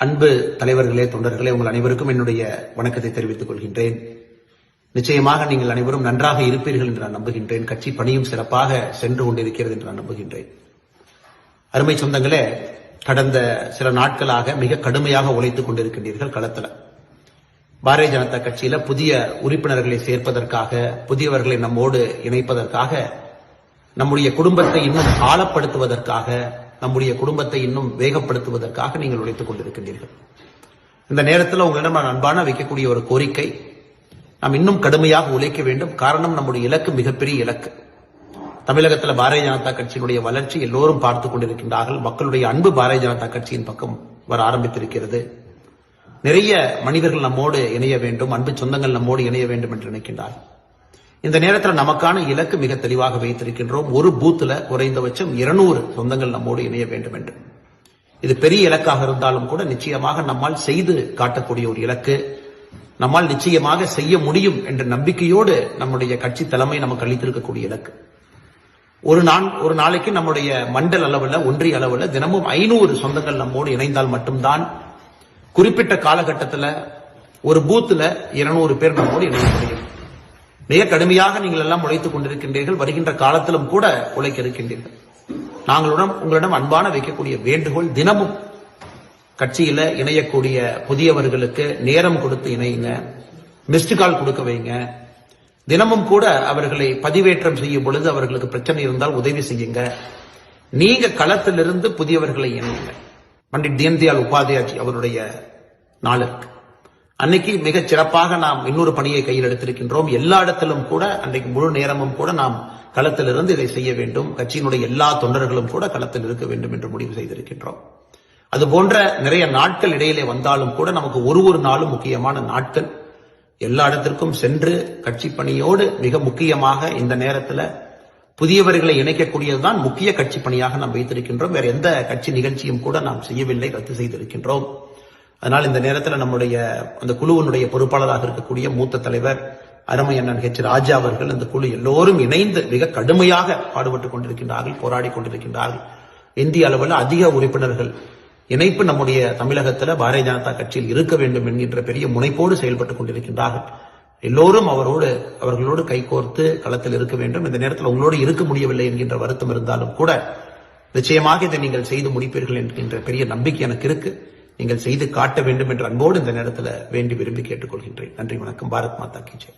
அன்பு தலைவர்களே, தொண்டர்களே, உங்கள் அனைவருக்கும் என்னுடைய வணக்கத்தை தெரிவித்துக் கொள்கின்றேன். நிச்சயமாக நீங்கள் அனைவரும் நன்றாக இருப்பீர்கள் என்று நான் நம்புகின்றேன். கட்சி பணியும் சிறப்பாக சென்று கொண்டிருக்கிறது என்று நான் நம்புகின்றேன். அருமை சொந்தங்களே, கடந்த சில நாட்களாக மிக கடுமையாக உழைத்துக் கொண்டிருக்கின்றீர்கள் களத்தில். பாரதிய ஜனதா கட்சியில புதிய உறுப்பினர்களை சேர்ப்பதற்காக, புதியவர்களை நம்மோடு இணைப்பதற்காக, நம்முடைய குடும்பத்தை இன்னும் ஆழப்படுத்துவதற்காக, நம்முடைய குடும்பத்தை இன்னும் வேகப்படுத்துவதற்காக நீங்கள் உழைத்துக் கொண்டிருக்கின்றீர்கள். இந்த நேரத்தில் உங்களிடம் நான் அன்பான வைக்கக்கூடிய ஒரு கோரிக்கை, நாம் இன்னும் கடுமையாக உழைக்க வேண்டும். காரணம், நம்முடைய இலக்கு மிகப்பெரிய இலக்கு. தமிழகத்தில் பாரதிய ஜனதா கட்சியினுடைய வளர்ச்சி எல்லோரும் பார்த்துக் கொண்டிருக்கின்றார்கள். மக்களுடைய அன்பு பாரதிய ஜனதா கட்சியின் பக்கம் வர ஆரம்பித்திருக்கிறது. நிறைய மனிதர்கள் நம்மோடு இணைய வேண்டும், அன்பு சொந்தங்கள் நம்மோடு இணைய வேண்டும் என்று நினைக்கின்றார்கள். இந்த நேரத்தில் நமக்கான இலக்கு மிக தெளிவாக வைத்திருக்கின்றோம். ஒரு பூத்துல குறைந்தபட்சம் 200 சொந்தங்கள் நம்மோடு இணைய வேண்டும் என்று. இது பெரிய இலக்காக இருந்தாலும் கூட நிச்சயமாக நம்மால் செய்து காட்டக்கூடிய ஒரு இலக்கு. நம்மால் நிச்சயமாக செய்ய முடியும் என்ற நம்பிக்கையோடு நம்முடைய கட்சி தலைமை நமக்கு அளித்திருக்கக்கூடிய இலக்கு. ஒரு நாளைக்கு நம்முடைய மண்டல அளவில், ஒன்றிய அளவில் தினமும் 500 சொந்தங்கள் நம்மோடு இணைந்தால் மட்டும்தான் குறிப்பிட்ட காலகட்டத்தில் ஒரு பூத்துல 200 பேர் நம்மோடு இணைய முடியும். மிக கடுமையாக நீங்கள் எல்லாம் உழைத்துக் கொண்டிருக்கின்றீர்கள். வருகின்ற காலத்திலும் கூட உழைக்க இருக்கின்றீர்கள். உங்களிடம் அன்பான வைக்கக்கூடிய வேண்டுகோள், தினமும் கட்சியில இணையக்கூடிய புதியவர்களுக்கு நேரம் கொடுத்து இணையுங்க, மிஸ்டு கால் கொடுக்க வைங்க. தினமும் கூட அவர்களை பதிவேற்றம் செய்யும் பொழுது அவர்களுக்கு பிரச்சனை இருந்தால் உதவி செய்யுங்க. நீங்க களத்திலிருந்து புதியவர்களை இணையுங்க. பண்டிட் தீன்தயாள் உபாத்யாய் அவருடைய நாளுக்கு அன்னைக்கு மிகச் சிறப்பாக நாம் இன்னொரு பணியை கையில் எடுத்திருக்கின்றோம். எல்லா இடத்திலும் கூட அன்றைக்கு முழு நேரமும் கூட நாம் களத்திலிருந்து இதை செய்ய வேண்டும். கட்சியினுடைய எல்லா தொண்டர்களும் கூட களத்தில் இருக்க வேண்டும் என்று முடிவு செய்திருக்கின்றோம். அது போன்ற நிறைய நாட்கள் இடையிலே வந்தாலும் கூட நமக்கு ஒரு நாளும் முக்கியமான நாட்கள். எல்லா இடத்திற்கும் சென்று கட்சி பணியோடு மிக முக்கியமாக இந்த நேரத்தில் புதியவர்களை இணைக்கக்கூடியதுதான் முக்கிய கட்சி பணியாக நாம் வைத்திருக்கின்றோம். வேற எந்த கட்சி நிகழ்ச்சியும் கூட நாம் செய்யவில்லை, ரத்து செய்திருக்கின்றோம். அதனால் இந்த நேரத்தில் நம்முடைய அந்த குழுவினுடைய பொறுப்பாளராக இருக்கக்கூடிய மூத்த தலைவர் அருமை அண்ணன் H. ராஜா அவர்கள், இந்த குழு எல்லோரும் இணைந்து மிக கடுமையாக பாடுபட்டுக் கொண்டிருக்கின்றார்கள், போராடி கொண்டிருக்கின்றார்கள். இந்திய அளவில் அதிக உறுப்பினர்கள் இணைப்பு நம்முடைய தமிழகத்தில் பாரதிய ஜனதா கட்சியில் இருக்க வேண்டும் என்கின்ற பெரிய முனைப்போடு செயல்பட்டுக் கொண்டிருக்கின்றார்கள். எல்லோரும் அவர்களோடு கைகோர்த்து களத்தில் இருக்க வேண்டும். இந்த நேரத்தில் உங்களோடு இருக்க முடியவில்லை என்கின்ற வருத்தம் இருந்தாலும் கூட நிச்சயமாக இதை நீங்கள் செய்து முடிப்பீர்கள் என்கின்ற பெரிய நம்பிக்கை எனக்கு இருக்கு. நீங்கள் செய்து காட்ட வேண்டும் என்ற அன்போடு இந்த நேரத்தில் வேண்டி விரும்பி கேட்டுக்கொள்கின்றேன். நன்றி, வணக்கம். பாரத் மாதா கி ஜெய்.